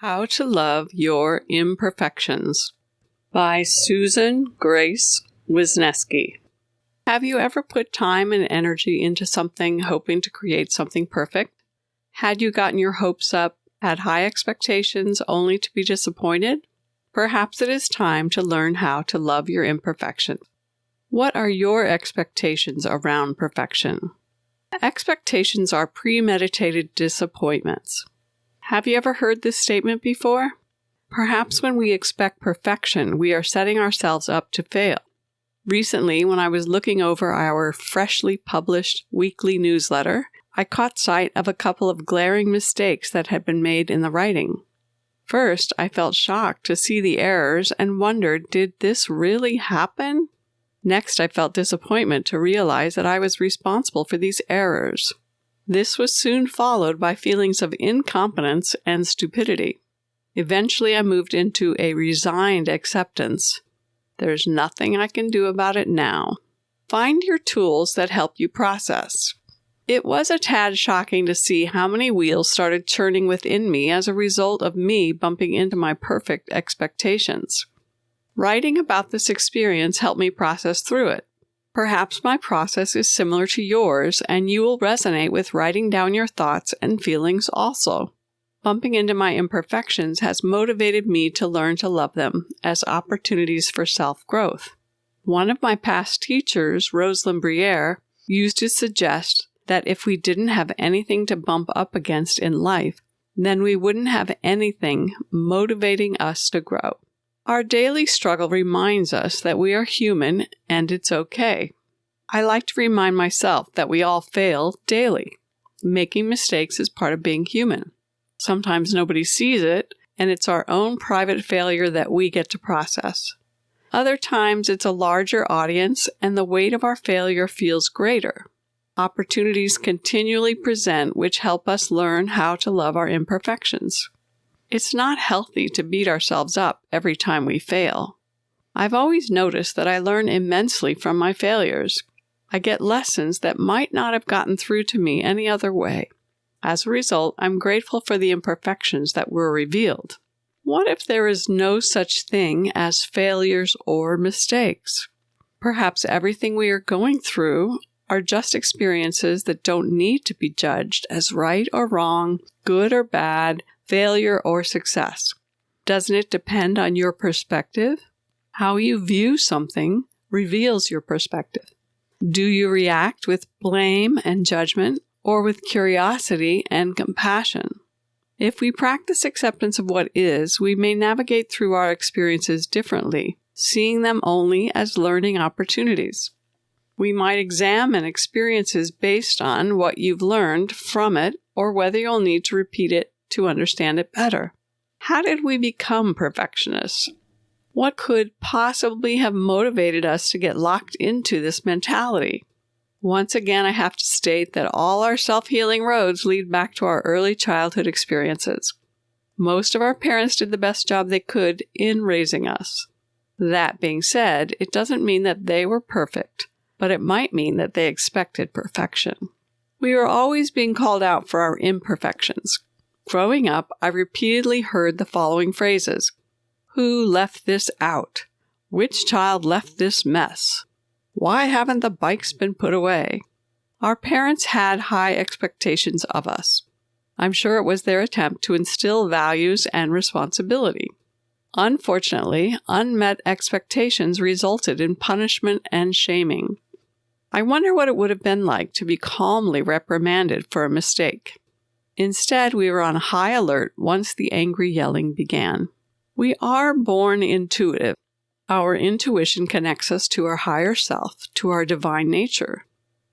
How to Love Your Imperfections by Susan Grace Wisniewski. Have you ever put time and energy into something hoping to create something perfect? Had you gotten your hopes up, had high expectations only to be disappointed? Perhaps it is time to learn how to love your imperfections. What are your expectations around perfection? Expectations are premeditated disappointments. Have you ever heard this statement before? Perhaps when we expect perfection, we are setting ourselves up to fail. Recently, when I was looking over our freshly published weekly newsletter, I caught sight of a couple of glaring mistakes that had been made in the writing. First, I felt shocked to see the errors and wondered, did this really happen? Next, I felt disappointment to realize that I was responsible for these errors. This was soon followed by feelings of incompetence and stupidity. Eventually, I moved into a resigned acceptance. There's nothing I can do about it now. Find your tools that help you process. It was a tad shocking to see how many wheels started churning within me as a result of me bumping into my perfect expectations. Writing about this experience helped me process through it. Perhaps my process is similar to yours, and you will resonate with writing down your thoughts and feelings also. Bumping into my imperfections has motivated me to learn to love them as opportunities for self-growth. One of my past teachers, Rosalyn Bruyere, used to suggest that if we didn't have anything to bump up against in life, then we wouldn't have anything motivating us to grow. Our daily struggle reminds us that we are human and it's okay. I like to remind myself that we all fail daily. Making mistakes is part of being human. Sometimes nobody sees it, and it's our own private failure that we get to process. Other times it's a larger audience, and the weight of our failure feels greater. Opportunities continually present which help us learn how to love our imperfections. It's not healthy to beat ourselves up every time we fail. I've always noticed that I learn immensely from my failures. I get lessons that might not have gotten through to me any other way. As a result, I'm grateful for the imperfections that were revealed. What if there is no such thing as failures or mistakes? Perhaps everything we are going through are just experiences that don't need to be judged as right or wrong, good or bad, failure or success. Doesn't it depend on your perspective? How you view something reveals your perspective. Do you react with blame and judgment or with curiosity and compassion? If we practice acceptance of what is, we may navigate through our experiences differently, seeing them only as learning opportunities. We might examine experiences based on what you've learned from it or whether you'll need to repeat it to understand it better. How did we become perfectionists? What could possibly have motivated us to get locked into this mentality? Once again, I have to state that all our self-healing roads lead back to our early childhood experiences. Most of our parents did the best job they could in raising us. That being said, it doesn't mean that they were perfect, but it might mean that they expected perfection. We were always being called out for our imperfections. Growing up, I repeatedly heard the following phrases. Who left this out? Which child left this mess? Why haven't the bikes been put away? Our parents had high expectations of us. I'm sure it was their attempt to instill values and responsibility. Unfortunately, unmet expectations resulted in punishment and shaming. I wonder what it would have been like to be calmly reprimanded for a mistake. Instead, we were on high alert once the angry yelling began. We are born intuitive. Our intuition connects us to our higher self, to our divine nature.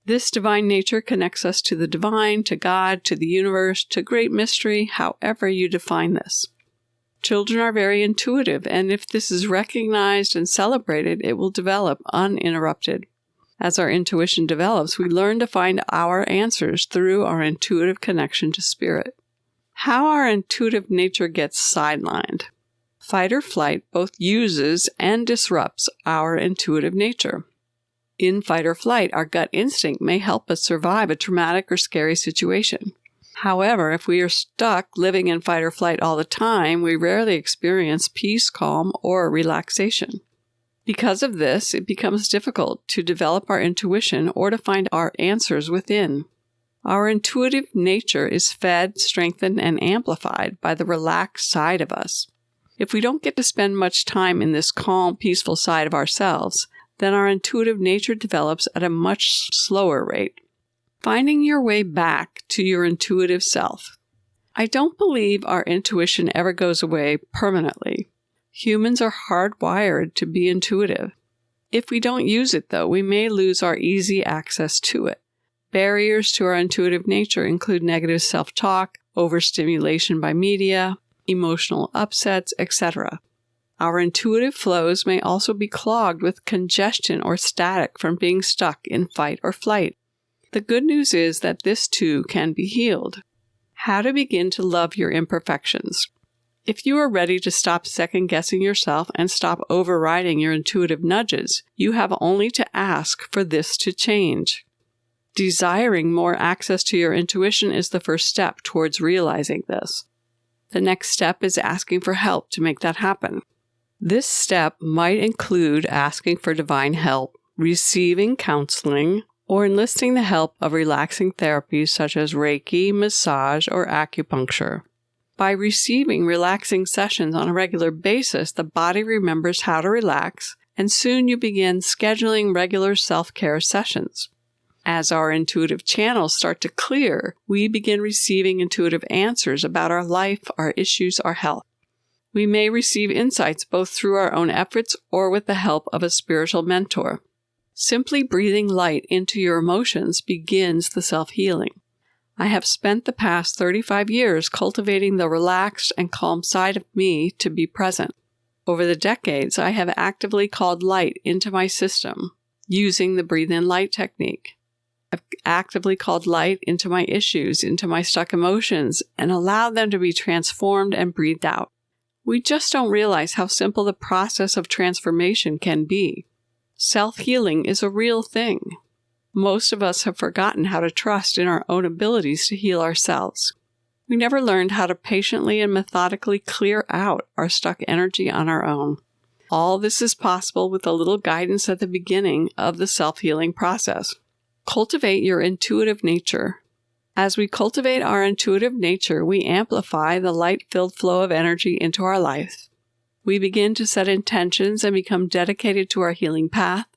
This divine nature connects us to the divine, to God, to the universe, to great mystery, however you define this. Children are very intuitive, and if this is recognized and celebrated, it will develop uninterrupted. As our intuition develops, we learn to find our answers through our intuitive connection to spirit. How our intuitive nature gets sidelined. Fight or flight both uses and disrupts our intuitive nature. In fight or flight, our gut instinct may help us survive a traumatic or scary situation. However, if we are stuck living in fight or flight all the time, we rarely experience peace, calm, or relaxation. Because of this, it becomes difficult to develop our intuition or to find our answers within. Our intuitive nature is fed, strengthened, and amplified by the relaxed side of us. If we don't get to spend much time in this calm, peaceful side of ourselves, then our intuitive nature develops at a much slower rate. Finding your way back to your intuitive self. I don't believe our intuition ever goes away permanently. Humans are hardwired to be intuitive. If we don't use it, though, we may lose our easy access to it. Barriers to our intuitive nature include negative self-talk, overstimulation by media, emotional upsets, etc. Our intuitive flows may also be clogged with congestion or static from being stuck in fight or flight. The good news is that this too can be healed. How to begin to love your imperfections. If you are ready to stop second-guessing yourself and stop overriding your intuitive nudges, you have only to ask for this to change. Desiring more access to your intuition is the first step towards realizing this. The next step is asking for help to make that happen. This step might include asking for divine help, receiving counseling, or enlisting the help of relaxing therapies such as Reiki, massage, or acupuncture. By receiving relaxing sessions on a regular basis, the body remembers how to relax, and soon you begin scheduling regular self-care sessions. As our intuitive channels start to clear, we begin receiving intuitive answers about our life, our issues, our health. We may receive insights both through our own efforts or with the help of a spiritual mentor. Simply breathing light into your emotions begins the self-healing. I have spent the past 35 years cultivating the relaxed and calm side of me to be present. Over the decades, I have actively called light into my system using the breathe-in light technique. I've actively called light into my issues, into my stuck emotions, and allowed them to be transformed and breathed out. We just don't realize how simple the process of transformation can be. Self-healing is a real thing. Most of us have forgotten how to trust in our own abilities to heal ourselves. We never learned how to patiently and methodically clear out our stuck energy on our own. All this is possible with a little guidance at the beginning of the self-healing process. Cultivate your intuitive nature. As we cultivate our intuitive nature, we amplify the light-filled flow of energy into our life. We begin to set intentions and become dedicated to our healing path,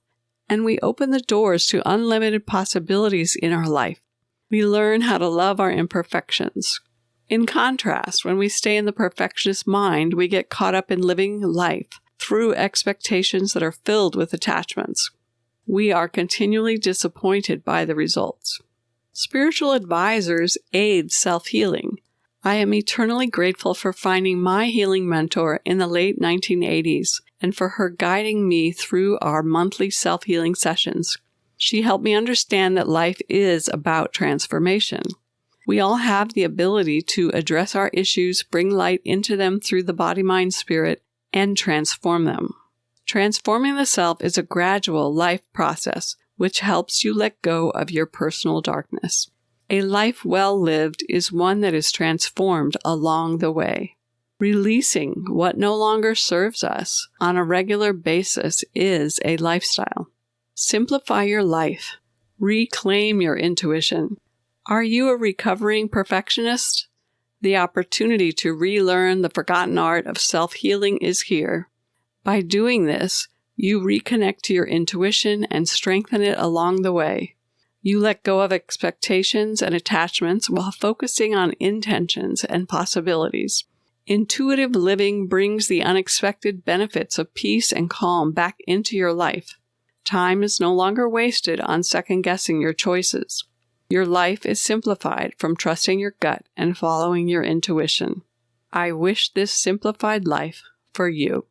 and we open the doors to unlimited possibilities in our life. We learn how to love our imperfections. In contrast, when we stay in the perfectionist mind, we get caught up in living life through expectations that are filled with attachments. We are continually disappointed by the results. Spiritual advisors aid self-healing. I am eternally grateful for finding my healing mentor in the late 1980s and for her guiding me through our monthly self-healing sessions. She helped me understand that life is about transformation. We all have the ability to address our issues, bring light into them through the body, mind, spirit, and transform them. Transforming the self is a gradual life process which helps you let go of your personal darkness. A life well lived is one that is transformed along the way. Releasing what no longer serves us on a regular basis is a lifestyle. Simplify your life. Reclaim your intuition. Are you a recovering perfectionist? The opportunity to relearn the forgotten art of self-healing is here. By doing this, you reconnect to your intuition and strengthen it along the way. You let go of expectations and attachments while focusing on intentions and possibilities. Intuitive living brings the unexpected benefits of peace and calm back into your life. Time is no longer wasted on second-guessing your choices. Your life is simplified from trusting your gut and following your intuition. I wish this simplified life for you.